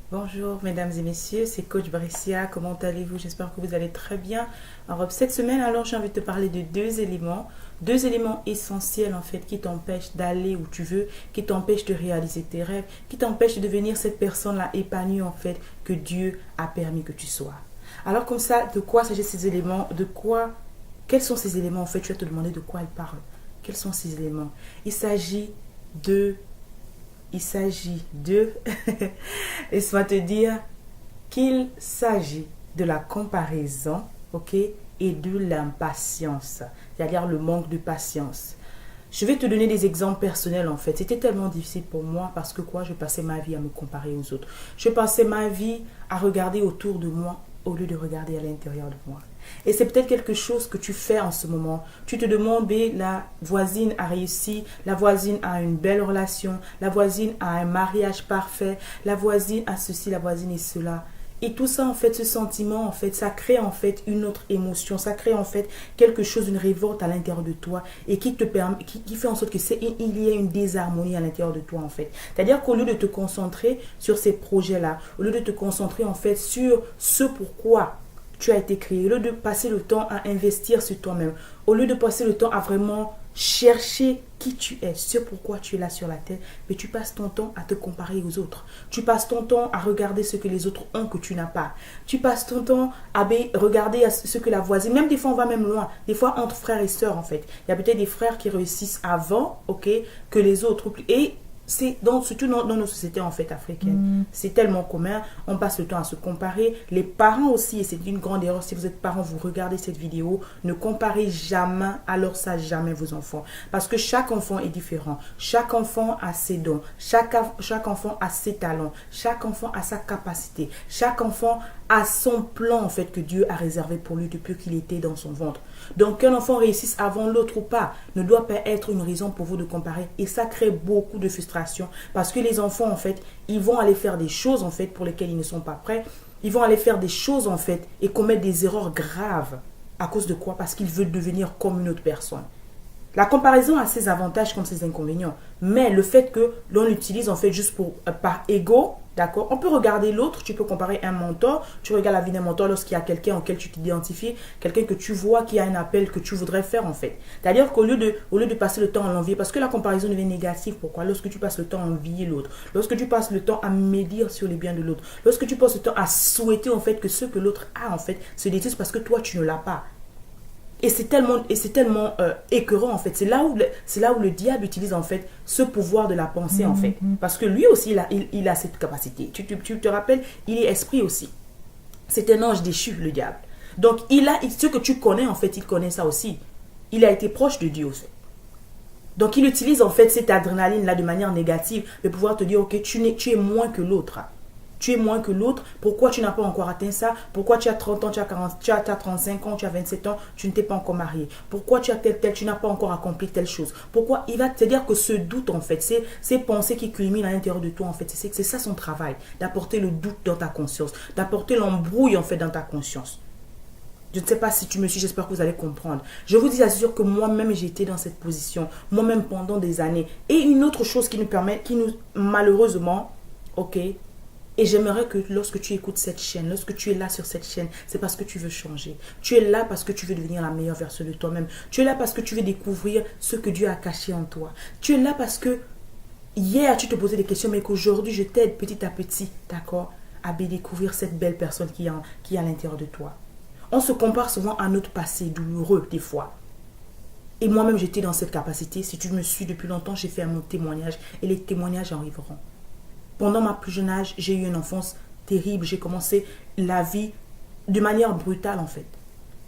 Bonjour mesdames et messieurs, c'est Coach Brescia, comment allez-vous? J'espère que vous allez très bien. Alors cette semaine, j'ai envie de te parler de deux éléments essentiels en fait qui t'empêchent d'aller où tu veux, qui t'empêchent de réaliser tes rêves, qui t'empêchent de devenir cette personne-là épanouie en fait que Dieu a permis que tu sois. Alors comme ça, de quoi s'agissent ces éléments? Quels sont ces éléments en fait? Tu vas te demander de quoi ils parlent. Quels sont ces éléments? Il s'agit de il s'agit de, laisse-moi te dire qu'il s'agit de la comparaison, ok, et de l'impatience, c'est-à-dire le manque de patience. Je vais te donner des exemples personnels en fait. C'était tellement difficile pour moi parce que je passais ma vie à me comparer aux autres. Je passais ma vie à regarder autour de moi au lieu de regarder à l'intérieur de moi. Et c'est peut-être quelque chose que tu fais en ce moment. Tu te demandes, la voisine a réussi, la voisine a une belle relation, la voisine a un mariage parfait, la voisine a ceci, la voisine est cela. Et tout ça, en fait, ce sentiment, en fait, ça crée en fait une autre émotion, ça crée en fait quelque chose, une révolte à l'intérieur de toi et qui te permet, qui fait en sorte que il y ait une désharmonie à l'intérieur de toi en fait. C'est-à-dire qu'au lieu de te concentrer sur ces projets-là, au lieu de te concentrer en fait sur ce pourquoi tu as été créé, au lieu de passer le temps à investir sur toi-même, au lieu de passer le temps à vraiment chercher qui tu es, ce pourquoi tu es là sur la terre, mais tu passes ton temps à te comparer aux autres. Tu passes ton temps à regarder ce que les autres ont que tu n'as pas. Tu passes ton temps à regarder ce que la voisine, même des fois on va même loin, des fois entre frères et sœurs en fait. Il y a peut-être des frères qui réussissent avant, ok, que les autres. Et surtout dans nos sociétés en fait africaines, c'est tellement commun. On passe le temps à se comparer. Les parents aussi, et c'est une grande erreur. Si vous êtes parents, vous regardez cette vidéo, ne comparez jamais, alors ça jamais vos enfants, parce que chaque enfant est différent. Chaque enfant a ses dons. Chaque enfant a ses talents. Chaque enfant a sa capacité. Chaque enfant a son plan en fait que Dieu a réservé pour lui depuis qu'il était dans son ventre. Donc qu'un enfant réussisse avant l'autre ou pas ne doit pas être une raison pour vous de comparer, et ça crée beaucoup de frustration parce que les enfants en fait, ils vont aller faire des choses en fait pour lesquelles ils ne sont pas prêts. Ils vont aller faire des choses en fait et commettre des erreurs graves. À cause de quoi? Parce qu'ils veulent devenir comme une autre personne. La comparaison a ses avantages comme ses inconvénients. Mais le fait que l'on l'utilise en fait juste par ego, d'accord? On peut regarder l'autre, tu peux comparer un mentor, tu regardes la vie d'un mentor lorsqu'il y a quelqu'un auquel tu t'identifies, quelqu'un que tu vois qui a un appel que tu voudrais faire en fait. C'est-à-dire qu'au lieu de passer le temps à l'envier, parce que la comparaison devient négative, pourquoi? Lorsque tu passes le temps à envier l'autre, lorsque tu passes le temps à médire sur les biens de l'autre, lorsque tu passes le temps à souhaiter en fait que ce que l'autre a en fait se détruise parce que toi tu ne l'as pas. Et c'est tellement écœurant en fait. C'est là où le diable utilise en fait ce pouvoir de la pensée en fait. Parce que lui aussi, il a cette capacité. Tu te rappelles, il est esprit aussi. C'est un ange déchu, le diable. Donc, ce que tu connais en fait, il connaît ça aussi. Il a été proche de Dieu aussi. Donc, il utilise en fait cette adrénaline-là de manière négative de pouvoir te dire, ok, tu es moins que l'autre. Tu es moins que l'autre. Pourquoi tu n'as pas encore atteint ça? Pourquoi tu as 30 ans, tu as 40, tu as 35 ans, tu as 27 ans, tu ne t'es pas encore marié? Pourquoi tu as tu n'as pas encore accompli telle chose? Pourquoi? Il va te dire que ce doute, en fait, ces pensées qui culminent à l'intérieur de toi, en fait, c'est ça son travail, d'apporter le doute dans ta conscience, d'apporter l'embrouille, en fait, dans ta conscience. Je ne sais pas si tu me suis, j'espère que vous allez comprendre. Je vous dis assure que moi-même j'ai été dans cette position, moi-même pendant des années. Et une autre chose malheureusement, ok, et j'aimerais que lorsque tu écoutes cette chaîne, lorsque tu es là sur cette chaîne, c'est parce que tu veux changer. Tu es là parce que tu veux devenir la meilleure version de toi-même. Tu es là parce que tu veux découvrir ce que Dieu a caché en toi. Tu es là parce que hier tu te posais des questions, mais qu'aujourd'hui je t'aide petit à petit, d'accord, à découvrir cette belle personne qui est à l'intérieur de toi. On se compare souvent à notre passé douloureux des fois. Et moi-même j'étais dans cette capacité. Si tu me suis depuis longtemps, j'ai fait mon témoignage et les témoignages arriveront. Pendant ma plus jeune âge, j'ai eu une enfance terrible. J'ai commencé la vie de manière brutale en fait.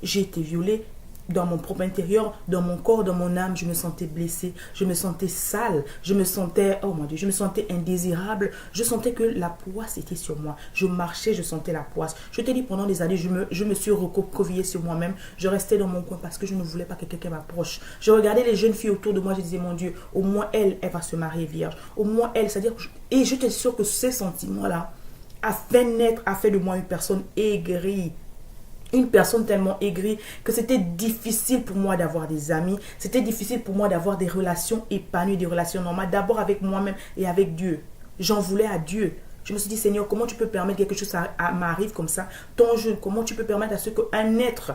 J'ai été violée dans mon propre intérieur, dans mon corps, dans mon âme. Je me sentais blessée, je me sentais sale, je me sentais, oh mon Dieu, je me sentais indésirable. Je sentais que la poisse était sur moi. Je marchais, je sentais la poisse. Je te dis, pendant des années, je me suis recroquevillée sur moi-même. Je restais dans mon coin parce que je ne voulais pas que quelqu'un m'approche. Je regardais les jeunes filles autour de moi, je disais, mon Dieu, au moins elle va se marier vierge. Au moins elle, c'est-à-dire, et je t'assure que ces sentiments-là a fait de moi une personne aigrie. Une personne tellement aigrie que c'était difficile pour moi d'avoir des amis. C'était difficile pour moi d'avoir des relations épanouies, des relations normales. D'abord avec moi-même et avec Dieu. J'en voulais à Dieu. Je me suis dit, Seigneur, comment tu peux permettre quelque chose m'arrive comme ça? Ton jeûne, comment tu peux permettre à ce qu'un être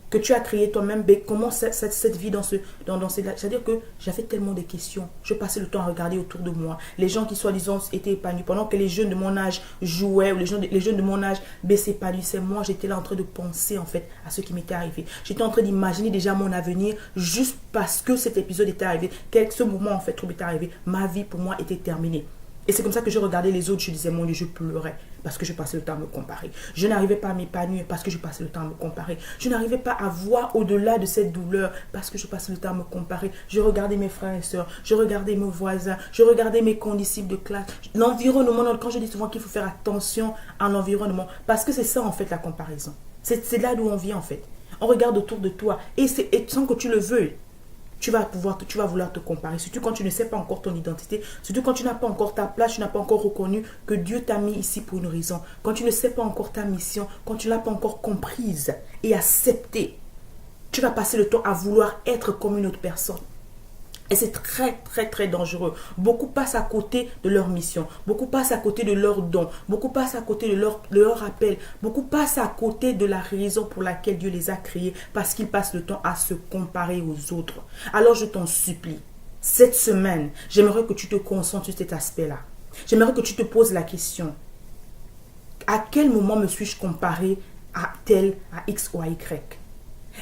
que tu as créé toi-même, comment cette vie dans c'est-à-dire que j'avais tellement de questions. Je passais le temps à regarder autour de moi. Les gens qui soi-disant étaient épanouis, pendant que les jeunes de mon âge jouaient, ou les jeunes de mon âge s'épanouissaient, moi j'étais là en train de penser en fait à ce qui m'était arrivé. J'étais en train d'imaginer déjà mon avenir, juste parce que cet épisode était arrivé, ce moment en fait trop était arrivé, ma vie pour moi était terminée. Et c'est comme ça que je regardais les autres, je disais, mon Dieu, je pleurais parce que je passais le temps à me comparer. Je n'arrivais pas à m'épanouir parce que je passais le temps à me comparer. Je n'arrivais pas à voir au-delà de cette douleur parce que je passais le temps à me comparer. Je regardais mes frères et sœurs, je regardais mes voisins, je regardais mes condisciples de classe. L'environnement, quand je dis souvent qu'il faut faire attention à l'environnement, parce que c'est ça en fait la comparaison. C'est là d'où on vient en fait. On regarde autour de toi et sans que tu le veuilles. Tu vas vouloir te comparer, surtout quand tu ne sais pas encore ton identité, surtout quand tu n'as pas encore ta place, tu n'as pas encore reconnu que Dieu t'a mis ici pour une raison, quand tu ne sais pas encore ta mission, quand tu ne l'as pas encore comprise et acceptée, tu vas passer le temps à vouloir être comme une autre personne. Et c'est très, très, très dangereux. Beaucoup passent à côté de leur mission. Beaucoup passent à côté de leur don. Beaucoup passent à côté de leur appel. Beaucoup passent à côté de la raison pour laquelle Dieu les a créés. Parce qu'ils passent le temps à se comparer aux autres. Alors je t'en supplie, cette semaine, j'aimerais que tu te concentres sur cet aspect-là. J'aimerais que tu te poses la question. À quel moment me suis-je comparé à tel, à X ou à Y?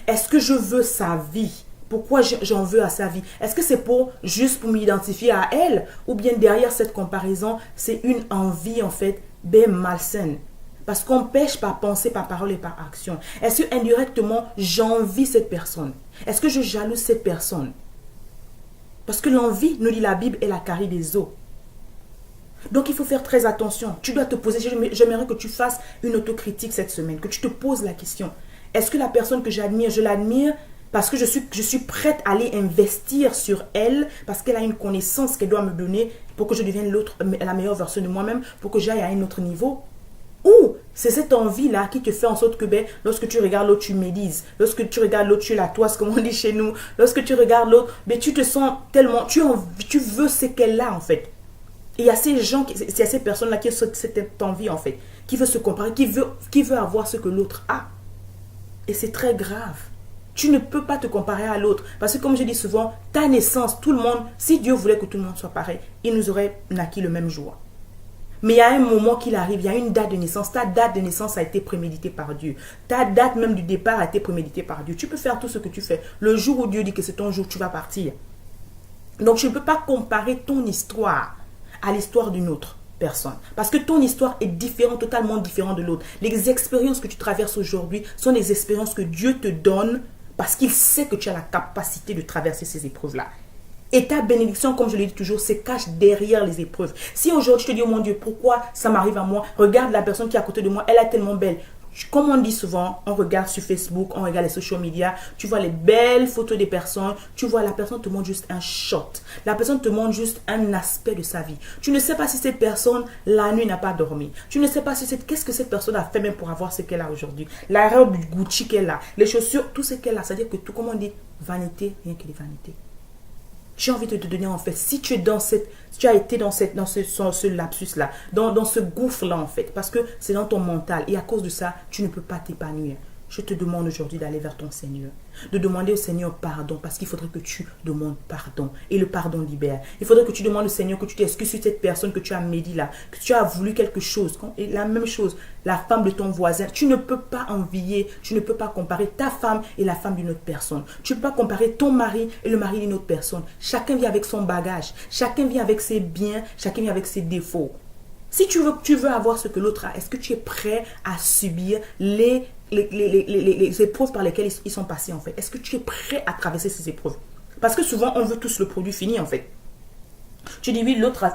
Est-ce que je veux sa vie? Pourquoi j'en veux à sa vie? Est-ce que c'est juste pour m'identifier à elle? Ou bien derrière cette comparaison, c'est une envie en fait malsaine? Parce qu'on pêche par pensée, par parole et par action. Est-ce que indirectement, j'envie cette personne? Est-ce que je jalouse cette personne? Parce que l'envie, nous dit la Bible, est la carie des os. Donc il faut faire très attention. Tu dois te poser, j'aimerais que tu fasses une autocritique cette semaine, que tu te poses la question. Est-ce que la personne que j'admire, je l'admire parce que je suis prête à aller investir sur elle, parce qu'elle a une connaissance qu'elle doit me donner pour que je devienne la meilleure version de moi-même, pour que j'aille à un autre niveau? Ou c'est cette envie-là qui te fait en sorte que lorsque tu regardes l'autre, tu médises. Lorsque tu regardes l'autre, tu la toises, comme on dit chez nous. Lorsque tu regardes l'autre, tu te sens tellement... Tu veux ce qu'elle a en fait. Et il y a ces gens, il y a ces personnes-là qui ont cette envie en fait, qui veut se comparer, qui veut avoir ce que l'autre a. Et c'est très grave. Tu ne peux pas te comparer à l'autre. Parce que comme je dis souvent, ta naissance, tout le monde, si Dieu voulait que tout le monde soit pareil, il nous aurait naquis le même jour. Mais il y a un moment qu'il arrive, il y a une date de naissance. Ta date de naissance a été préméditée par Dieu. Ta date même du départ a été préméditée par Dieu. Tu peux faire tout ce que tu fais. Le jour où Dieu dit que c'est ton jour, tu vas partir. Donc je ne peux pas comparer ton histoire à l'histoire d'une autre personne. Parce que ton histoire est différente, totalement différente de l'autre. Les expériences que tu traverses aujourd'hui sont des expériences que Dieu te donne parce qu'il sait que tu as la capacité de traverser ces épreuves-là. Et ta bénédiction, comme je le dis toujours, se cache derrière les épreuves. Si aujourd'hui je te dis, oh mon Dieu, pourquoi ça m'arrive à moi? Regarde la personne qui est à côté de moi, elle est tellement belle. Comme on dit souvent, on regarde sur Facebook, on regarde les social media, tu vois les belles photos des personnes, tu vois la personne te montre juste un shot. La personne te montre juste un aspect de sa vie. Tu ne sais pas si cette personne, la nuit, n'a pas dormi. Tu ne sais pas qu'est-ce que cette personne a fait même pour avoir ce qu'elle a aujourd'hui. La robe Gucci qu'elle a, les chaussures, tout ce qu'elle a. C'est-à-dire que tout, comme on dit, vanité, rien que des vanités. J'ai envie de te donner en fait, si tu as été dans ce lapsus-là, dans ce gouffre-là en fait, parce que c'est dans ton mental et à cause de ça, tu ne peux pas t'épanouir. Je te demande aujourd'hui d'aller vers ton Seigneur, de demander au Seigneur pardon, parce qu'il faudrait que tu demandes pardon. Et le pardon libère. Il faudrait que tu demandes au Seigneur que tu t'excuses sur cette personne que tu as médit là, que tu as voulu quelque chose. Et la même chose, la femme de ton voisin. Tu ne peux pas envier, tu ne peux pas comparer ta femme et la femme d'une autre personne. Tu ne peux pas comparer ton mari et le mari d'une autre personne. Chacun vient avec son bagage, chacun vient avec ses biens, chacun vient avec ses défauts. Si tu veux avoir ce que l'autre a, est-ce que tu es prêt à subir les épreuves par lesquelles ils sont passés en fait? Est-ce que tu es prêt à traverser ces épreuves? Parce que souvent, on veut tous le produit fini en fait. Tu dis oui, l'autre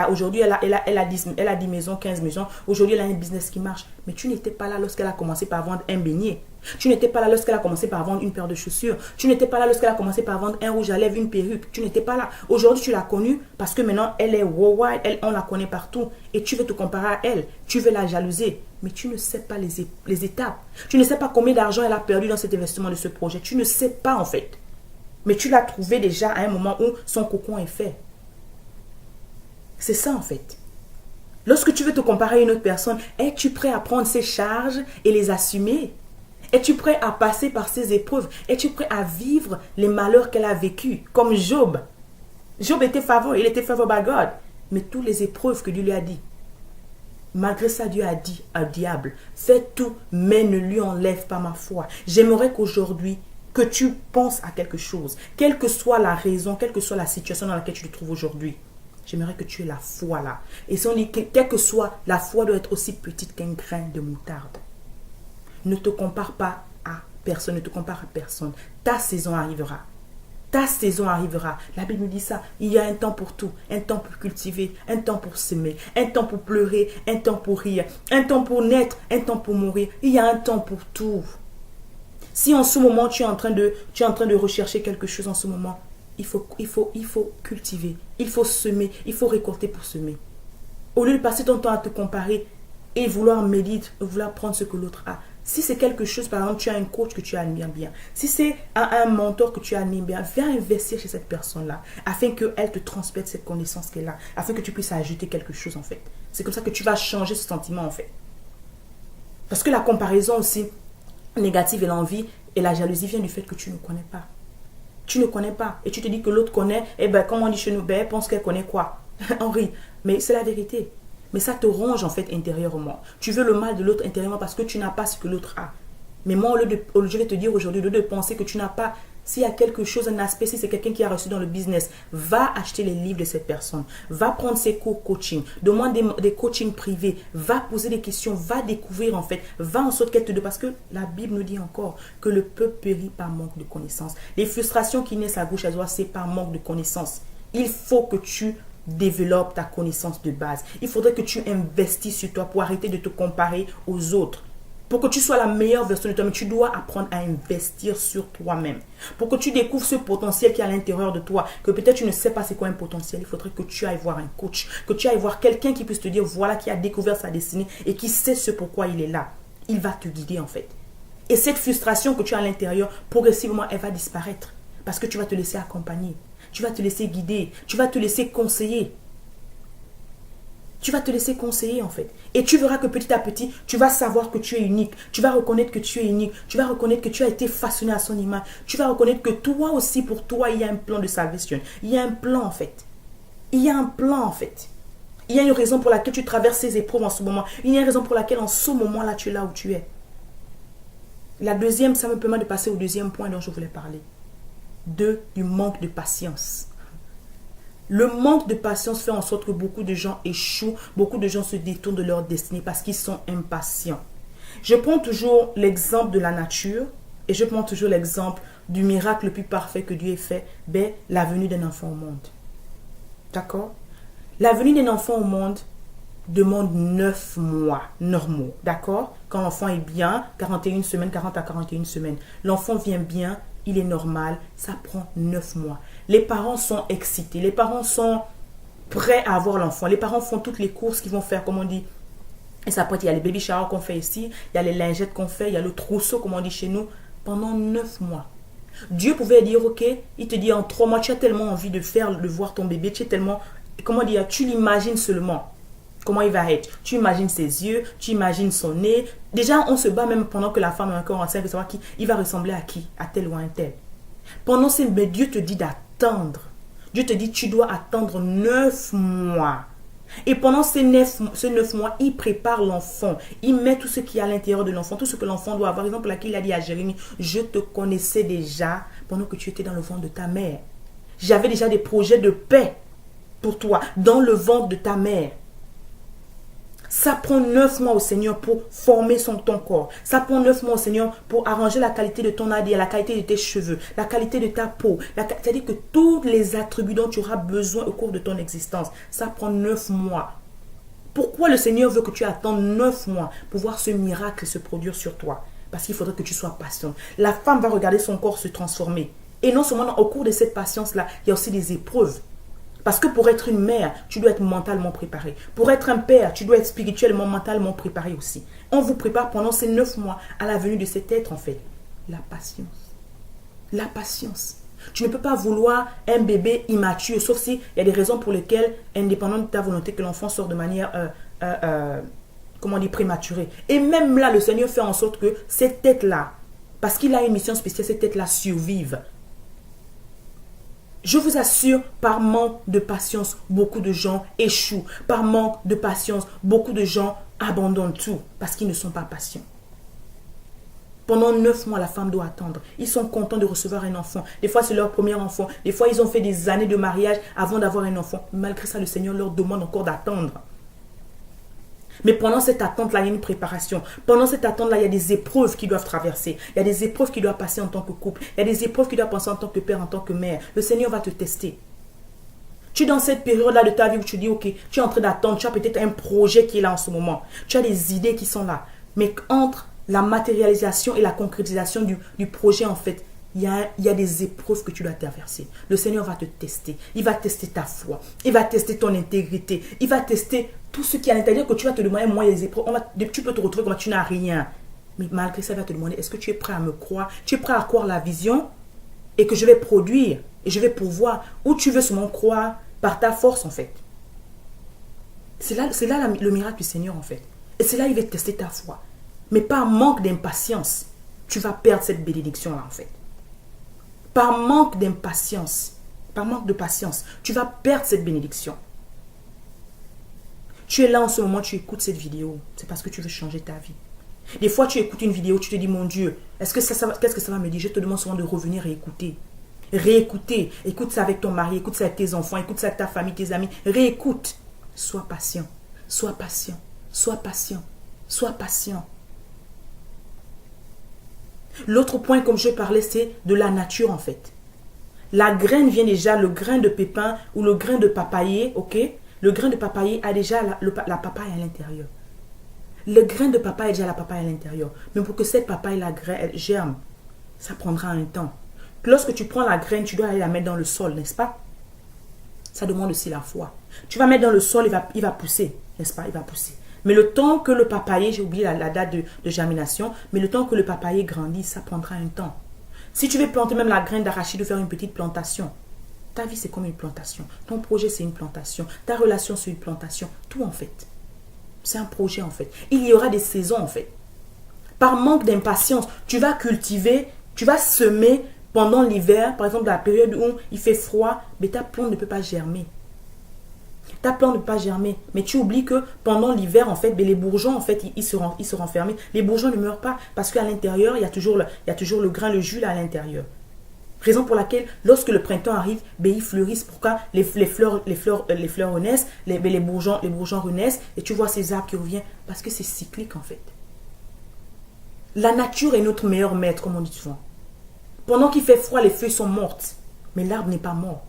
aujourd'hui, elle a 10 maisons, 15 maisons. Aujourd'hui, elle a un business qui marche. Mais tu n'étais pas là lorsqu'elle a commencé par vendre un beignet. Tu n'étais pas là lorsqu'elle a commencé par vendre une paire de chaussures. Tu n'étais pas là lorsqu'elle a commencé par vendre un rouge à lèvres, une perruque. Tu n'étais pas là. Aujourd'hui, tu l'as connue parce que maintenant, elle est worldwide. On la connaît partout. Et tu veux te comparer à elle. Tu veux la jalouser. Mais tu ne sais pas les étapes. Tu ne sais pas combien d'argent elle a perdu dans cet investissement de ce projet. Tu ne sais pas en fait. Mais tu l'as trouvé déjà à un moment où son cocon est fait. C'est ça en fait. Lorsque tu veux te comparer à une autre personne, es-tu prêt à prendre ses charges et les assumer? Es-tu prêt à passer par ces épreuves? Es-tu prêt à vivre les malheurs qu'elle a vécus? Comme Job. Job était favorisé, il était favored by God. Mais toutes les épreuves que Dieu lui a dit, malgré ça, Dieu a dit au diable, fais tout, mais ne lui enlève pas ma foi. J'aimerais qu'aujourd'hui, que tu penses à quelque chose, quelle que soit la raison, quelle que soit la situation dans laquelle tu te trouves aujourd'hui. J'aimerais que tu aies la foi là. Et si on dit que, quelle que soit, la foi doit être aussi petite qu'un grain de moutarde. Ne te compare pas à personne, ne te compare à personne. Ta saison arrivera. Ta saison arrivera. La Bible nous dit ça. Il y a un temps pour tout. Un temps pour cultiver, un temps pour semer, un temps pour pleurer, un temps pour rire, un temps pour naître, un temps pour mourir. Il y a un temps pour tout. Si en ce moment tu es en train de rechercher quelque chose en ce moment, il faut cultiver, il faut semer, il faut récolter pour semer. Au lieu de passer ton temps à te comparer et vouloir méditer, vouloir prendre ce que l'autre a. Si c'est quelque chose, par exemple, tu as un coach que tu admires bien, si c'est un mentor que tu admires bien, viens investir chez cette personne-là, afin qu'elle te transmette cette connaissance qu'elle a, afin que tu puisses ajouter quelque chose en fait. C'est comme ça que tu vas changer ce sentiment en fait. Parce que la comparaison aussi négative et l'envie et la jalousie vient du fait que tu ne connais pas. Tu ne connais pas. Et tu te dis que l'autre connaît, et bien comme on dit chez nous, ben elle pense qu'elle connaît quoi? On rit. Mais c'est la vérité. Mais ça te ronge en fait intérieurement. Tu veux le mal de l'autre intérieurement parce que tu n'as pas ce que l'autre a. Mais moi, je vais te dire aujourd'hui, au lieu de penser que tu n'as pas, s'il y a quelque chose, un aspect, si c'est quelqu'un qui a reçu dans le business, va acheter les livres de cette personne. Va prendre ses cours coaching. Demande des coachings privés. Va poser des questions. Va découvrir en fait. Va en sorte qu'elle te donne. Parce que la Bible nous dit encore que le peuple périt par manque de connaissances. Les frustrations qui naissent à gauche à droite, c'est par manque de connaissances. Il faut que tu développe ta connaissance de base. Il faudrait que tu investisses sur toi pour arrêter de te comparer aux autres. Pour que tu sois la meilleure version de toi-même, tu dois apprendre à investir sur toi-même. Pour que tu découvres ce potentiel qui est à l'intérieur de toi, que peut-être tu ne sais pas c'est quoi un potentiel, il faudrait que tu ailles voir un coach, que tu ailles voir quelqu'un qui puisse te dire, voilà, qui a découvert sa destinée et qui sait ce pourquoi il est là. Il va te guider en fait. Et cette frustration que tu as à l'intérieur, progressivement, elle va disparaître. Parce que tu vas te laisser accompagner. Tu vas te laisser guider. Tu vas te laisser conseiller. Tu vas te laisser conseiller en fait. Et tu verras que petit à petit, tu vas savoir que tu es unique. Tu vas reconnaître que tu es unique. Tu vas reconnaître que tu as été façonné à son image. Tu vas reconnaître que toi aussi, pour toi, il y a un plan de salvation. Il y a un plan en fait. Il y a un plan en fait. Il y a une raison pour laquelle tu traverses ces épreuves en ce moment. Il y a une raison pour laquelle en ce moment-là, tu es là où tu es. La deuxième, ça me permet de passer au deuxième point dont je voulais parler. Du manque de patience. Le manque de patience fait en sorte que beaucoup de gens échouent, beaucoup de gens se détournent de leur destinée parce qu'ils sont impatients. Je prends toujours l'exemple de la nature et je prends toujours l'exemple du miracle le plus parfait que Dieu ait fait, la venue d'un enfant au monde. D'accord? La venue d'un enfant au monde demande 9 mois normaux, d'accord? Quand l'enfant est bien, 41 semaines, 40 à 41 semaines. L'enfant vient bien, il est normal, ça prend 9 mois. Les parents sont excités, les parents sont prêts à avoir l'enfant. Les parents font toutes les courses qu'ils vont faire, comme on dit. Et ça peut être, il y a les baby showers qu'on fait ici, il y a les lingettes qu'on fait, il y a le trousseau, comme on dit chez nous, pendant 9 mois. Dieu pouvait dire, ok, il te dit en 3 mois, tu as tellement envie de voir ton bébé, tu es tellement, comment dire, tu l'imagines seulement. Comment il va être. Tu imagines ses yeux, tu imagines son nez. Déjà, on se bat même pendant que la femme est encore enceinte, de savoir qui il va ressembler à qui, à tel ou à un tel. Pendant ces, mais Dieu te dit d'attendre. Dieu te dit, tu dois attendre 9 mois. Et pendant ces 9 mois, il prépare l'enfant. Il met tout ce qui est à l'intérieur de l'enfant, tout ce que l'enfant doit avoir. Par exemple, là, il a dit à Jérémie, je te connaissais déjà pendant que tu étais dans le ventre de ta mère. J'avais déjà des projets de paix pour toi dans le ventre de ta mère. Ça prend 9 mois au Seigneur pour former ton corps. Ça prend 9 mois au Seigneur pour arranger la qualité de ton ADN, la qualité de tes cheveux, la qualité de ta peau. C'est-à-dire que tous les attributs dont tu auras besoin au cours de ton existence, ça prend 9 mois. Pourquoi le Seigneur veut que tu attendes 9 mois pour voir ce miracle se produire sur toi? Parce qu'il faudrait que tu sois patient. La femme va regarder son corps se transformer. Et non seulement au cours de cette patience-là, il y a aussi des épreuves. Parce que pour être une mère, tu dois être mentalement préparé. Pour être un père, tu dois être spirituellement, mentalement préparé aussi. On vous prépare pendant ces 9 mois à la venue de cet être en fait. La patience. La patience. Tu ne peux pas vouloir un bébé immature, sauf s'il y a des raisons pour lesquelles, indépendamment de ta volonté, que l'enfant sort de manière comment dire, prématurée. Et même là, le Seigneur fait en sorte que cette tête-là, parce qu'il a une mission spéciale, cette tête-là survive. Je vous assure, par manque de patience, beaucoup de gens échouent. Par manque de patience, beaucoup de gens abandonnent tout parce qu'ils ne sont pas patients. Pendant 9 mois, la femme doit attendre. Ils sont contents de recevoir un enfant. Des fois, c'est leur premier enfant. Des fois, ils ont fait des années de mariage avant d'avoir un enfant. Malgré ça, le Seigneur leur demande encore d'attendre. Mais pendant cette attente-là, il y a une préparation. Pendant cette attente-là, il y a des épreuves qu'ils doivent traverser. Il y a des épreuves qu'ils doivent passer en tant que couple. Il y a des épreuves qu'ils doivent passer en tant que père, en tant que mère. Le Seigneur va te tester. Tu es dans cette période-là de ta vie où tu dis, ok, tu es en train d'attendre. Tu as peut-être un projet qui est là en ce moment. Tu as des idées qui sont là. Mais entre la matérialisation et la concrétisation du projet, en fait, il y a des épreuves que tu dois traverser. Le Seigneur va te tester. Il va tester ta foi. Il va tester ton intégrité. Il va tester tout ce qui est à l'intérieur que tu vas te demander. Moi, il y a des épreuves. Tu peux te retrouver comme tu n'as rien. Mais malgré ça, il va te demander, est-ce que tu es prêt à me croire? Tu es prêt à croire la vision et que je vais produire et je vais pouvoir? Ou tu veux seulement croire par ta force, en fait? C'est là le miracle du Seigneur, en fait. Et c'est là il va tester ta foi. Mais par manque d'impatience, tu vas perdre cette bénédiction-là, en fait. Par manque d'impatience, par manque de patience, tu vas perdre cette bénédiction. Tu es là en ce moment, tu écoutes cette vidéo. C'est parce que tu veux changer ta vie. Des fois, tu écoutes une vidéo, tu te dis, mon Dieu, qu'est-ce que ça va me dire? Je te demande souvent de revenir et écouter. Réécouter. Écoute ça avec ton mari, écoute ça avec tes enfants, écoute ça avec ta famille, tes amis. Réécoute. Sois patient. Sois patient. Sois patient. Sois patient. L'autre point, comme je parlais, c'est de la nature, en fait. La graine vient déjà, le grain de pépin ou le grain de papayer, ok? Le grain de papayer a déjà la papaye à l'intérieur. Le grain de papaye a déjà la papaye à l'intérieur. Mais pour que cette papaye, la graine, elle germe, ça prendra un temps. Lorsque tu prends la graine, tu dois aller la mettre dans le sol, n'est-ce pas? Ça demande aussi la foi. Tu vas mettre dans le sol, il va pousser, n'est-ce pas? Il va pousser. Mais le temps que le papayer, j'ai oublié la date de germination, mais le temps que le papayer grandisse, ça prendra un temps. Si tu veux planter même la graine d'arachide ou faire une petite plantation, ta vie c'est comme une plantation. Ton projet c'est une plantation. Ta relation c'est une plantation. Tout en fait. C'est un projet en fait. Il y aura des saisons en fait. Par manque d'impatience, tu vas cultiver, tu vas semer pendant l'hiver, par exemple la période où il fait froid, mais ta plante ne peut pas germer. Ta plante ne peut pas germer. Mais tu oublies que pendant l'hiver, en fait, les bourgeons, en fait, ils se renferment. Les bourgeons ne meurent pas parce qu'à l'intérieur, il y a toujours le grain, le jus là à l'intérieur. Raison pour laquelle, lorsque le printemps arrive, ils fleurissent. Pourquoi les fleurs renaissent, les bourgeons renaissent, et tu vois ces arbres qui reviennent. Parce que c'est cyclique, en fait. La nature est notre meilleur maître, comme on dit souvent. Pendant qu'il fait froid, les feuilles sont mortes. Mais l'arbre n'est pas mort.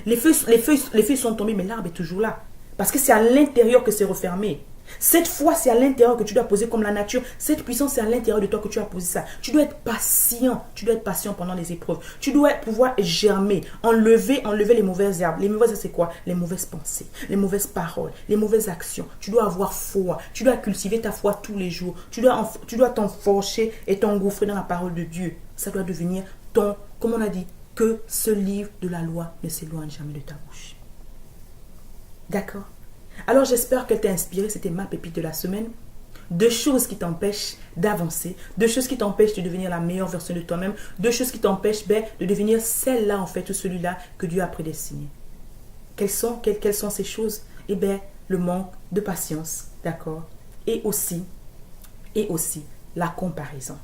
Les feuilles sont tombées, mais l'arbre est toujours là. Parce que c'est à l'intérieur que c'est refermé. Cette foi, c'est à l'intérieur que tu dois poser comme la nature. Cette puissance, c'est à l'intérieur de toi que tu as posé ça. Tu dois être patient. Tu dois être patient pendant les épreuves. Tu dois pouvoir germer, enlever les mauvaises herbes. Les mauvaises, c'est quoi? Les mauvaises pensées, les mauvaises paroles, les mauvaises actions. Tu dois avoir foi. Tu dois cultiver ta foi tous les jours. Tu dois t'enforcer et t'engouffrer dans la parole de Dieu. Ça doit devenir ton, comme on a dit, que ce livre de la loi ne s'éloigne jamais de ta bouche. D'accord? Alors j'espère qu'elle t'a inspiré. C'était ma pépite de la semaine. 2 choses qui t'empêchent d'avancer. 2 choses qui t'empêchent de devenir la meilleure version de toi-même. 2 choses qui t'empêchent de devenir celle-là en fait, ou celui-là que Dieu a prédestiné. Quelles sont ces choses? Eh bien, le manque de patience. D'accord? Et aussi, la comparaison.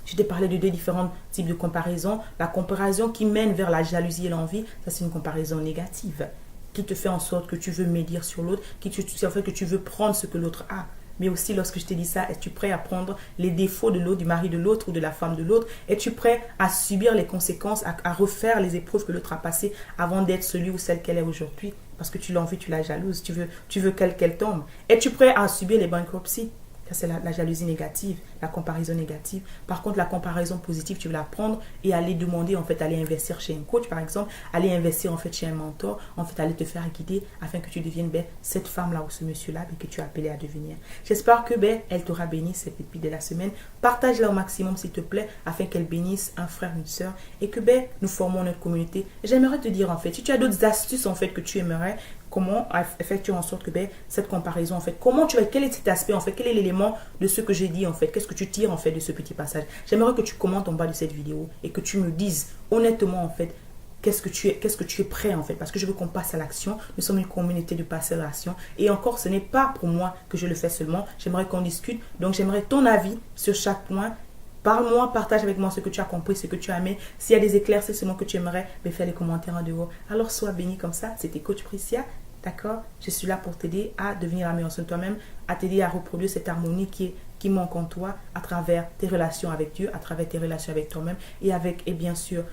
Je t'ai parlé de 2 différents types de comparaison. La comparaison qui mène vers la jalousie et l'envie, ça c'est une comparaison négative, qui te fait en sorte que tu veux médire sur l'autre, qui te fait que tu veux prendre ce que l'autre a. Mais aussi, lorsque je te dis ça, es-tu prêt à prendre les défauts de l'autre, du mari de l'autre ou de la femme de l'autre? Es-tu prêt à subir les conséquences, à refaire les épreuves que l'autre a passées avant d'être celui ou celle qu'elle est aujourd'hui? Parce que tu l'envies, tu la jalouses, tu veux qu'elle tombe. Es-tu prêt à subir les bankruptcies? Ça, c'est la jalousie négative, la comparaison négative. Par contre, la comparaison positive, tu veux la prendre et aller demander, en fait, aller investir chez un coach, par exemple, aller investir, en fait, chez un mentor, en fait, aller te faire guider afin que tu deviennes, cette femme-là ou ce monsieur-là, que tu as appelé à devenir. J'espère que, elle t'aura béni cette pépite de la semaine. Partage-la au maximum, s'il te plaît, afin qu'elle bénisse un frère, une soeur et que, nous formons notre communauté. J'aimerais te dire, en fait, si tu as d'autres astuces, en fait, que tu aimerais comment effectuer en sorte que cette comparaison, en fait, comment tu vas, quel est cet aspect, en fait, quel est l'élément de ce que j'ai dit, en fait, qu'est-ce que tu tires, en fait, de ce petit passage. J'aimerais que tu commentes en bas de cette vidéo et que tu me dises honnêtement, en fait, qu'est-ce que tu es prêt, en fait, parce que je veux qu'on passe à l'action. Nous sommes une communauté de passer à l'action. Et encore, ce n'est pas pour moi que je le fais seulement. J'aimerais qu'on discute. Donc, j'aimerais ton avis sur chaque point. Parle-moi, partage avec moi ce que tu as compris, ce que tu as aimé. S'il y a des éclaircissements que tu aimerais, fais les commentaires en dehors. Alors, sois béni comme ça. C'était Coach Priscilla. D'accord? Je suis là pour t'aider à devenir la meilleure version de toi-même, à t'aider à reproduire cette harmonie qui manque en toi à travers tes relations avec Dieu, à travers tes relations avec toi-même et bien sûr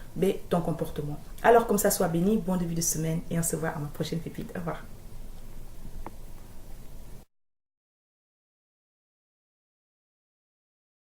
ton comportement. Alors, comme ça, sois béni. Bon début de semaine et on se voit à ma prochaine pépite. Au revoir.